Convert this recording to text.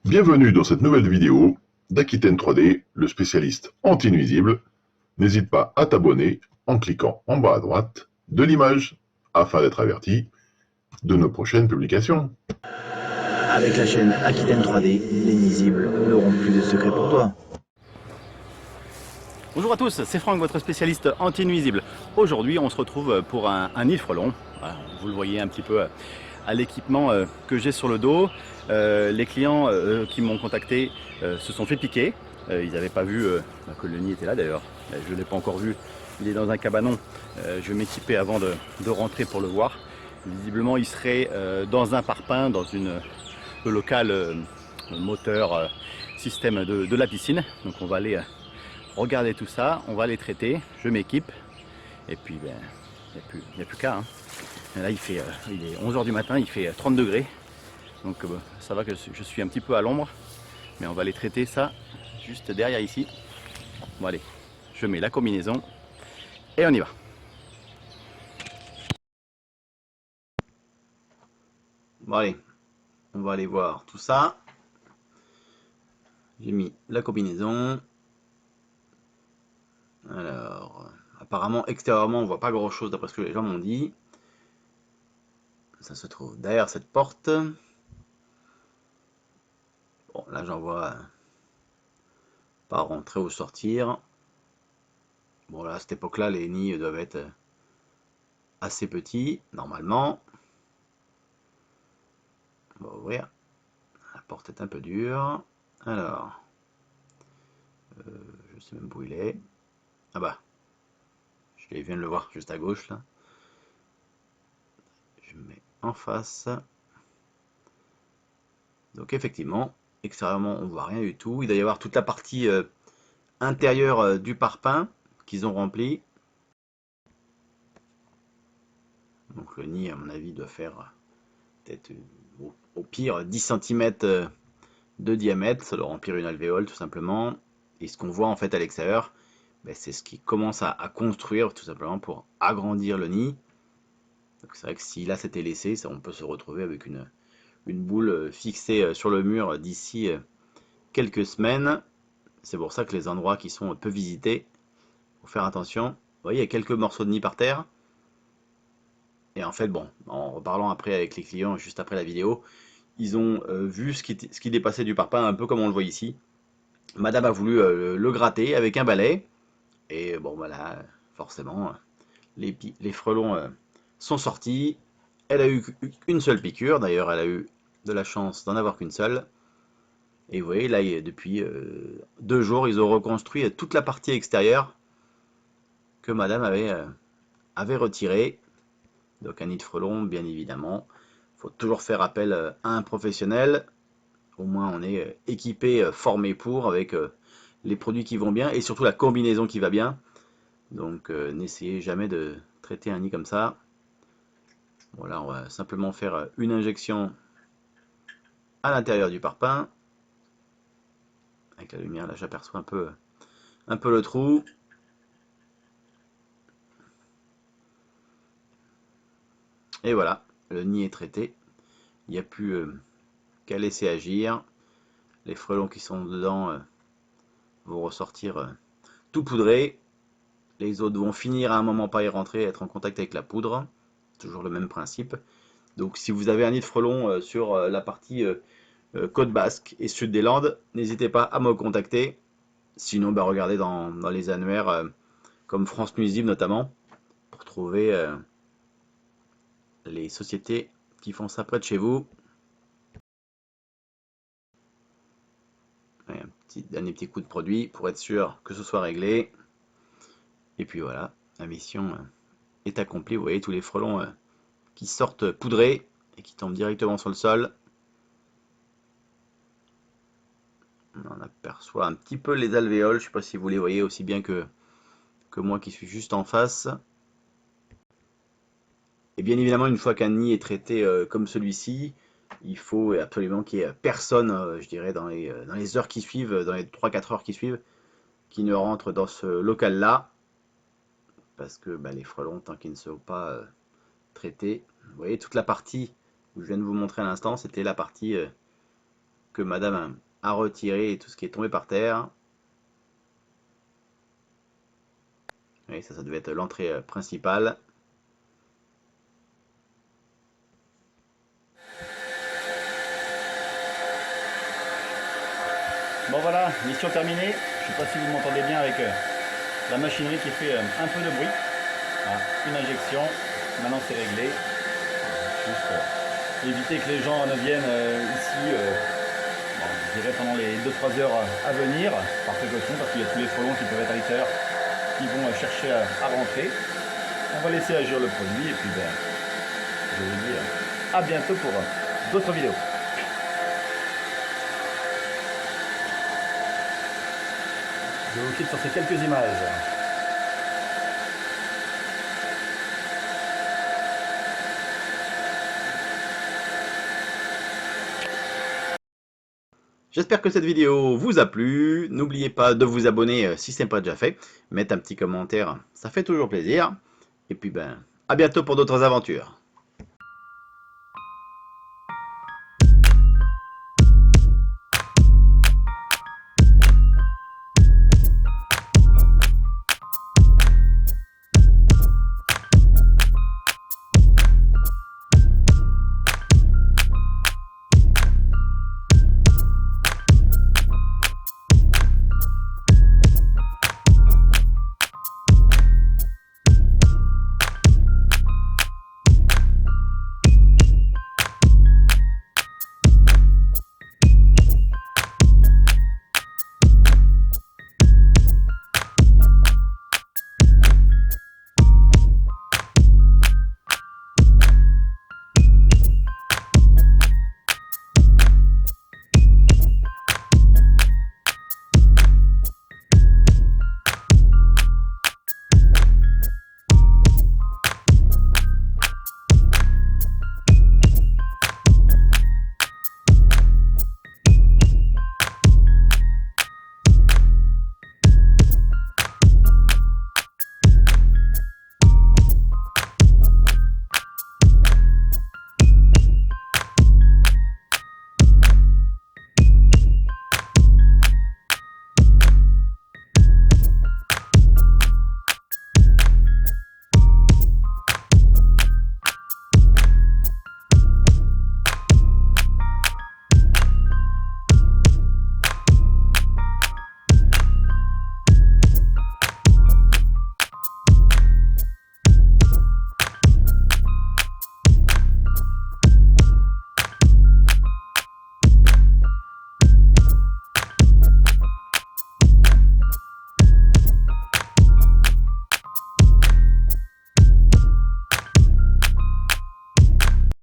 Bienvenue dans cette nouvelle vidéo d'Aquitaine 3D, le spécialiste anti-nuisible. N'hésite pas à t'abonner en cliquant en bas à droite de l'image afin d'être averti de nos prochaines publications. Avec la chaîne Aquitaine 3D, les nuisibles n'auront plus de secrets pour toi. Bonjour à tous, c'est Franck, votre spécialiste anti-nuisible. Aujourd'hui, on se retrouve pour un nid de frelons. Voilà, vous le voyez un petit peu à l'équipement que j'ai sur le dos. Les clients qui m'ont contacté se sont fait piquer. Ils n'avaient pas vu que le nid était là d'ailleurs. Je ne l'ai pas encore vu. Il est dans un cabanon. Je vais m'équiper avant de rentrer pour le voir. Visiblement, il serait dans un parpaing, dans le local moteur système de la piscine. Donc on va aller regarder tout ça, on va les traiter, je m'équipe, et puis ben, il n'y a plus qu'à. Là il est 11 h du matin, il fait 30 degrés, donc ça va que je suis un petit peu à l'ombre, mais on va les traiter ça juste derrière ici. Bon allez, je mets la combinaison, et on y va. Bon allez, on va aller voir tout ça. J'ai mis la combinaison. Alors, apparemment, extérieurement, on voit pas grand chose d'après ce que les gens m'ont dit. Ça se trouve derrière cette porte. Bon, là, j'en vois pas rentrer ou sortir. Bon, là, à cette époque-là, les nids doivent être assez petits, normalement. On va ouvrir. La porte est un peu dure. Alors, je sais même où il est. Ah bah, je viens de le voir juste à gauche, là. Je me mets en face. Donc effectivement, extérieurement on voit rien du tout. Il doit y avoir toute la partie intérieure du parpaing qu'ils ont rempli. Donc le nid à mon avis doit faire peut-être au pire 10 cm de diamètre. Ça doit remplir une alvéole tout simplement. Et ce qu'on voit en fait à l'extérieur, ben, c'est ce qui commence à construire tout simplement pour agrandir le nid. Donc c'est vrai que si là c'était laissé, ça, on peut se retrouver avec une boule fixée sur le mur d'ici quelques semaines. C'est pour ça que les endroits qui sont peu visités, faut faire attention. Vous voyez, il y a quelques morceaux de nid par terre. Et en fait, bon, en reparlant après avec les clients, juste après la vidéo, ils ont vu ce qui dépassait du parpaing, un peu comme on le voit ici. Madame a voulu le gratter avec un balai. Et bon, voilà, forcément, les frelons sont sortis. Elle a eu une seule piqûre. D'ailleurs, elle a eu de la chance d'en avoir qu'une seule. Et vous voyez, là, depuis 2 jours, ils ont reconstruit toute la partie extérieure que madame avait retirée. Donc un nid de frelon, bien évidemment. Il faut toujours faire appel à un professionnel. Au moins, on est équipé, formé pour, avec les produits qui vont bien et surtout la combinaison qui va bien. Donc n'essayez jamais de traiter un nid comme ça. Voilà, on va simplement faire une injection à l'intérieur du parpaing. Avec la lumière, là j'aperçois un peu le trou. Et voilà, le nid est traité. Il n'y a plus qu'à laisser agir. Les frelons qui sont dedans vont ressortir tout poudrés. Les autres vont finir à un moment par y rentrer, être en contact avec la poudre. Toujours le même principe. Donc si vous avez un nid de frelons sur la partie côte basque et sud des Landes, n'hésitez pas à me contacter. Sinon, bah, regardez dans les annuaires comme France Nuisible notamment, pour trouver les sociétés qui font ça près de chez vous. Un dernier petit coup de produit pour être sûr que ce soit réglé. Et puis voilà, la mission est accomplie. Vous voyez tous les frelons qui sortent poudrés et qui tombent directement sur le sol. On en aperçoit un petit peu les alvéoles. Je ne sais pas si vous les voyez aussi bien que moi qui suis juste en face. Et bien évidemment, une fois qu'un nid est traité comme celui-ci, il faut absolument qu'il n'y ait personne, je dirais, dans les heures qui suivent, dans les 3-4 heures qui suivent, qui ne rentre dans ce local-là. Parce que bah, les frelons, tant qu'ils ne sont pas traités, vous voyez, toute la partie que je viens de vous montrer à l'instant, c'était la partie que madame a retiré tout ce qui est tombé par terre. Oui, ça devait être l'entrée principale. Bon voilà, mission terminée. Je ne sais pas si vous m'entendez bien avec la machinerie qui fait un peu de bruit. Voilà, une injection, maintenant c'est réglé. Juste éviter que les gens ne viennent ici, bon, je dirais pendant les 2-3 heures à venir, par précaution, parce qu'il y a tous les frelons qui peuvent être à l'extérieur, qui vont chercher à rentrer. On va laisser agir le produit et puis ben, je vous dis à bientôt pour d'autres vidéos. Je vous quitte sur ces quelques images. J'espère que cette vidéo vous a plu. N'oubliez pas de vous abonner si ce n'est pas déjà fait. Mettre un petit commentaire, ça fait toujours plaisir. Et puis ben, à bientôt pour d'autres aventures.